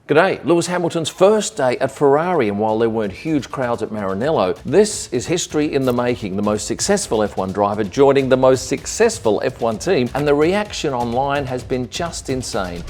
G'day, Lewis Hamilton's first day at Ferrari, and while there weren't huge crowds at Maranello, this is history in the making. The most successful F1 driver joining the most successful F1 team, and the reaction online has been just insane.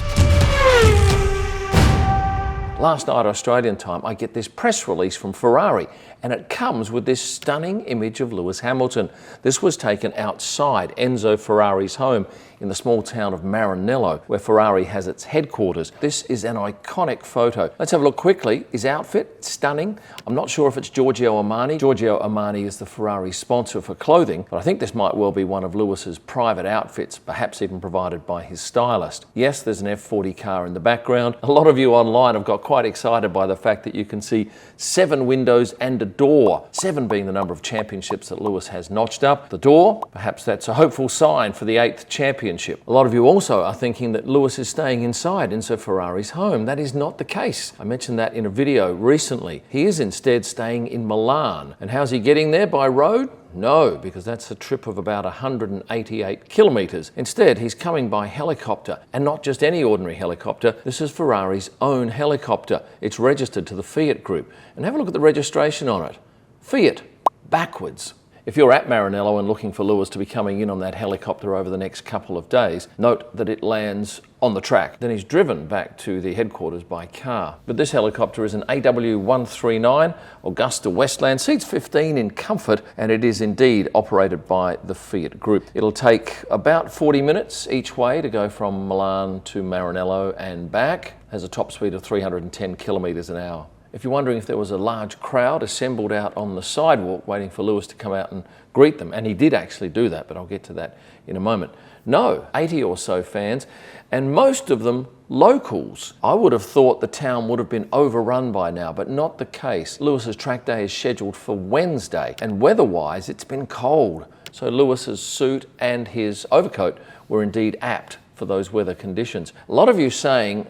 Last night Australian time, I get this press release from Ferrari, and it comes with this stunning image of Lewis Hamilton. This was taken outside Enzo Ferrari's home in the small town of Maranello, where Ferrari has its headquarters. This is an iconic photo. Let's have a look quickly. His outfit, stunning. I'm not sure if it's Giorgio Armani. Giorgio Armani is the Ferrari sponsor for clothing, but I think this might well be one of Lewis's private outfits, perhaps even provided by his stylist. Yes, there's an F40 car in the background. A lot of you online have got quite excited by the fact that you can see 7 windows and a door, 7 being the number of championships that Lewis has notched up. The door, perhaps that's a hopeful sign for the 8th championship. A lot of you also are thinking that Lewis is staying inside Enzo Ferrari's home. That is not the case. I mentioned that in a video recently. He is instead staying in Milan. And how's he getting there? By road? No, because that's a trip of about 188 kilometres. Instead, he's coming by helicopter, and not just any ordinary helicopter. This is Ferrari's own helicopter. It's registered to the Fiat Group. And have a look at the registration on it. Fiat, backwards. If you're at Maranello and looking for Lewis to be coming in on that helicopter over the next couple of days, note that it lands on the track. Then he's driven back to the headquarters by car. But this helicopter is an AW139 Augusta Westland, seats 15 in comfort, and it is indeed operated by the Fiat Group. It'll take about 40 minutes each way to go from Milan to Maranello and back. Has a top speed of 310 kilometres an hour. If you're wondering if there was a large crowd assembled out on the sidewalk waiting for Lewis to come out and greet them, and he did actually do that, but I'll get to that in a moment. No, 80 or so fans, and most of them locals. I would have thought the town would have been overrun by now, but not the case. Lewis's track day is scheduled for Wednesday, and weather-wise, it's been cold. So Lewis's suit and his overcoat were indeed apt for those weather conditions. A lot of you saying,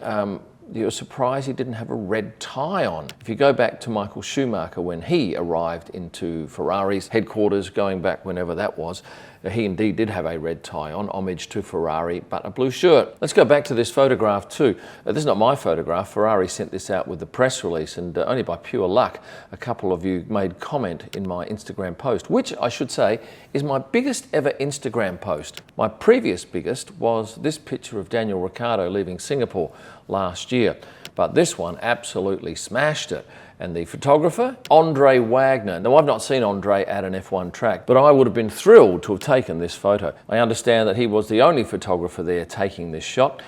you're surprised he didn't have a red tie on. If you go back to Michael Schumacher when he arrived into Ferrari's headquarters, going back whenever that was, he indeed did have a red tie on, homage to Ferrari, but a blue shirt. Let's go back to this photograph too. This is not my photograph. Ferrari sent this out with the press release, and only by pure luck, a couple of you made comment in my Instagram post, which I should say is my biggest ever Instagram post. My previous biggest was this picture of Daniel Ricciardo leaving Singapore last year, but this one absolutely smashed it. And the photographer, Andre Wagner. Now, I've not seen Andre at an F1 track, but I would have been thrilled to have taken this photo. I understand that he was the only photographer there taking this shot.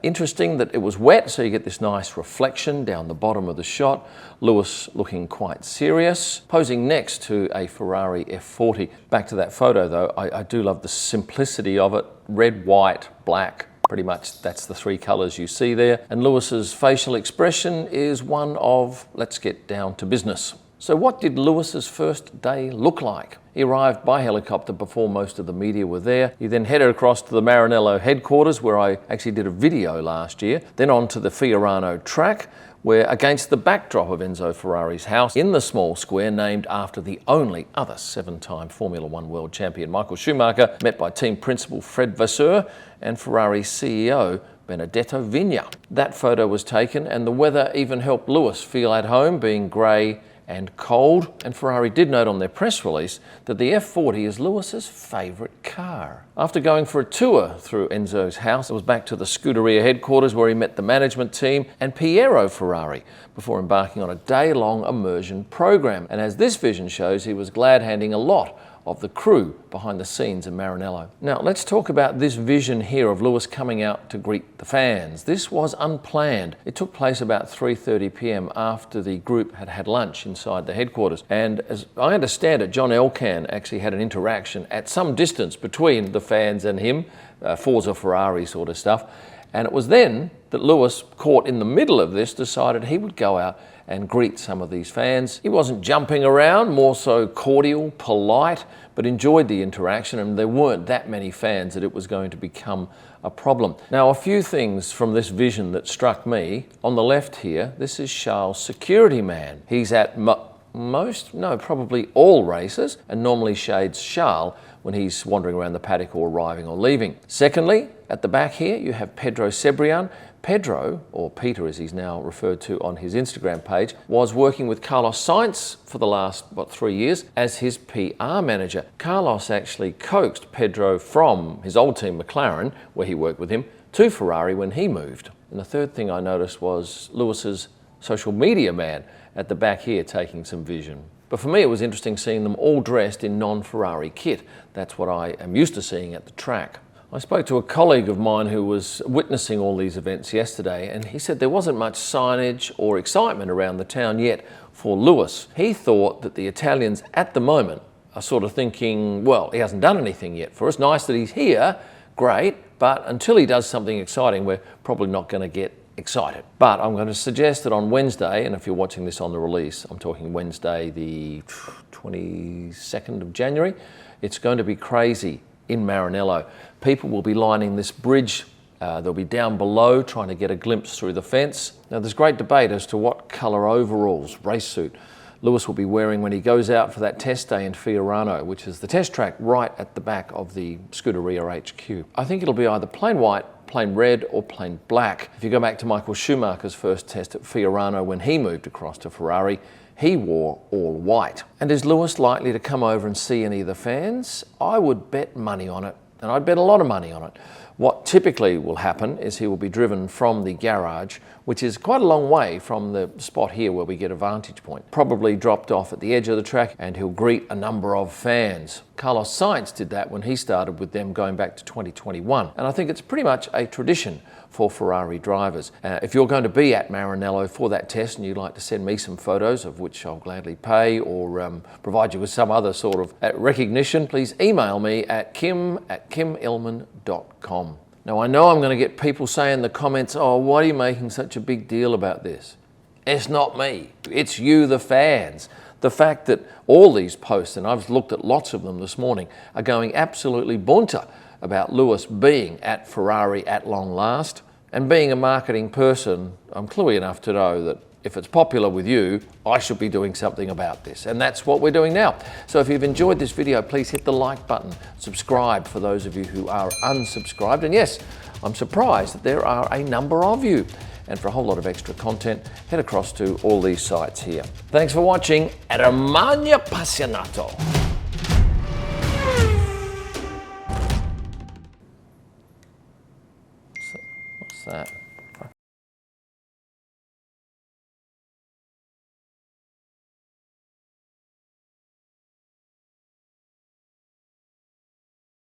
Interesting that it was wet, so you get this nice reflection down the bottom of the shot. Lewis looking quite serious, posing next to a Ferrari F40. Back to that photo though, I do love the simplicity of it. Red, white, black. Pretty much that's the 3 colours you see there. And Lewis's facial expression is one of, let's get down to business. So what did Lewis's first day look like? He arrived by helicopter before most of the media were there. He then headed across to the Maranello headquarters, where I actually did a video last year, then on to the Fiorano track, where against the backdrop of Enzo Ferrari's house in the small square named after the only other 7-time Formula 1 world champion Michael Schumacher, met by team principal Fred Vasseur and Ferrari CEO Benedetto Vigna. That photo was taken, and the weather even helped Lewis feel at home, being grey and cold. And Ferrari did note on their press release that the F40 is Lewis's favourite car. After going for a tour through Enzo's house, it was back to the Scuderia headquarters where he met the management team and Piero Ferrari before embarking on a day-long immersion program. And as this vision shows, he was glad-handing a lot of the crew behind the scenes in Maranello. Now let's talk about this vision here of Lewis coming out to greet the fans. This was unplanned. It took place about 3:30 p.m. after the group had had lunch inside the headquarters. And as I understand it, John Elkann actually had an interaction at some distance between the fans and him, Forza Ferrari sort of stuff. And it was then that Lewis, caught in the middle of this, decided he would go out and greet some of these fans. He wasn't jumping around, more so cordial, polite, but enjoyed the interaction, and there weren't that many fans that it was going to become a problem. Now, a few things from this vision that struck me. On the left here, this is Charles' security man. He's at probably all races, and normally shades Charles when he's wandering around the paddock or arriving or leaving. Secondly, at the back here, you have Pedro Cebrian Pedro, or Peter as he's now referred to on his Instagram page, was working with Carlos Sainz for the last, 3 years as his PR manager. Carlos actually coaxed Pedro from his old team McLaren, where he worked with him, to Ferrari when he moved. And the third thing I noticed was Lewis's social media man at the back here taking some vision. But for me, it was interesting seeing them all dressed in non-Ferrari kit. That's what I am used to seeing at the track. I spoke to a colleague of mine who was witnessing all these events yesterday, and he said there wasn't much signage or excitement around the town yet for Lewis. He thought that the Italians at the moment are sort of thinking, well, he hasn't done anything yet for us. Nice that he's here, great, but until he does something exciting, we're probably not going to get excited. But I'm going to suggest that on Wednesday, and if you're watching this on the release, I'm talking Wednesday the 22nd of January, it's going to be crazy in Maranello. People will be lining this bridge. They'll be down below trying to get a glimpse through the fence. Now there's great debate as to what colour overalls, race suit, Lewis will be wearing when he goes out for that test day in Fiorano, which is the test track right at the back of the Scuderia HQ. I think it'll be either plain white, plain red or plain black. If you go back to Michael Schumacher's first test at Fiorano when he moved across to Ferrari, he wore all white. And is Lewis likely to come over and see any of the fans? I would bet money on it, and I'd bet a lot of money on it. What typically will happen is he will be driven from the garage, which is quite a long way from the spot here where we get a vantage point. Probably dropped off at the edge of the track, and he'll greet a number of fans. Carlos Sainz did that when he started with them going back to 2021. And I think it's pretty much a tradition for Ferrari drivers. If you're going to be at Maranello for that test and you'd like to send me some photos, of which I'll gladly pay, or provide you with some other sort of recognition, please email me at kim@kimillman.com. Now I know I'm going to get people saying in the comments, oh, why are you making such a big deal about this? It's not me, it's you, the fans. The fact that all these posts, and I've looked at lots of them this morning, are going absolutely bunter about Lewis being at Ferrari at long last. And being a marketing person, I'm cluey enough to know that if it's popular with you, I should be doing something about this. And that's what we're doing now. So if you've enjoyed this video, please hit the like button, subscribe for those of you who are unsubscribed. And yes, I'm surprised that there are a number of you. And for a whole lot of extra content, head across to all these sites here. Thanks for watching. Rimani appassionato. What's that?